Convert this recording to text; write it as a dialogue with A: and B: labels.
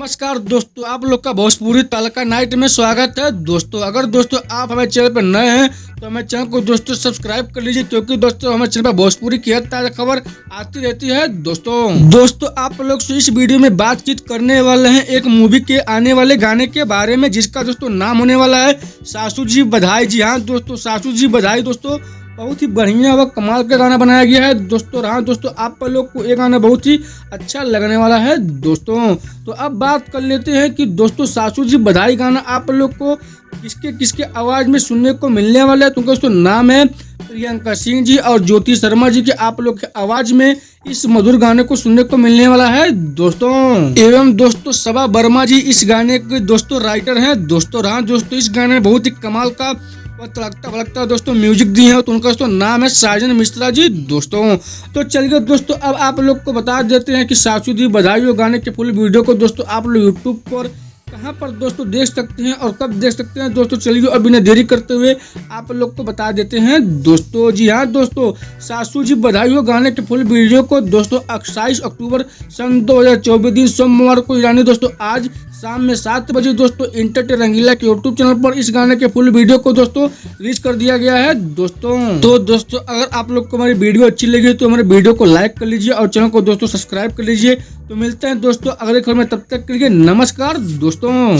A: नमस्कार दोस्तों, आप लोग का भोजपुरी तड़का नाइट में स्वागत है। दोस्तों अगर दोस्तों आप हमारे चैनल पर नए हैं तो हमारे चैनल को दोस्तों सब्सक्राइब कर लीजिए, क्योंकि दोस्तों हमारे चैनल पर भोजपुरी की हर ताजा खबर आती रहती है। दोस्तों आप लोग से इस वीडियो में बातचीत करने वाले हैं एक मूवी के आने वाले गाने के बारे में, जिसका दोस्तों नाम होने वाला है सासू जी बधाई। जी हाँ दोस्तों, सासू जी बधाई दोस्तों बहुत ही बढ़िया व कमाल का गाना बनाया गया है दोस्तों। हाँ दोस्तों, आप लोग को ये गाना बहुत ही अच्छा लगने वाला है दोस्तों। तो अब बात कर लेते हैं कि दोस्तों सासू जी बधाई गाना आप लोग को किसके किसके आवाज में सुनने को मिलने वाला है। तो दोस्तों नाम है प्रियंका सिंह जी और ज्योति शर्मा जी के आप लोग के आवाज में इस मधुर गाने को सुनने को मिलने वाला है दोस्तों। एवं दोस्तों सबा वर्मा जी इस गाने के दोस्तों राइटर हैं दोस्तों। हाँ दोस्तों, इस गाने में बहुत ही कमाल का तड़कता भड़कता दोस्तों म्यूजिक दिए हैं, तो उनका दोस्तों नाम है साजन मिश्रा जी दोस्तों। तो चलिए दोस्तों अब आप लोग को बता देते हैं कि सासू जी बधाई गाने के फुल वीडियो को दोस्तों आप लोग यूट्यूब पर कहां पर दोस्तों देख सकते हैं और कब देख सकते हैं दोस्तों। चलिए अब बिना देरी करते हुए आप लोग को बता देते हैं दोस्तों। जी हाँ दोस्तों, सासू जी बधाई हो गाने के फुल वीडियो को दोस्तों 28 अक्टूबर सन 2024 दिन सोमवार को यानी दोस्तों आज शाम में 7 बजे दोस्तों इंटरटेन रंगीला के यूट्यूब चैनल पर इस गाने के फुल वीडियो को दोस्तों रिलीज कर दिया गया है दोस्तों। तो दोस्तों अगर आप लोग को हमारी वीडियो अच्छी लगी तो हमारे वीडियो को लाइक कर लीजिए और चैनल को दोस्तों सब्सक्राइब कर लीजिए। तो मिलते हैं दोस्तों अगले खबर में, तब तक के लिए नमस्कार दोस्तों।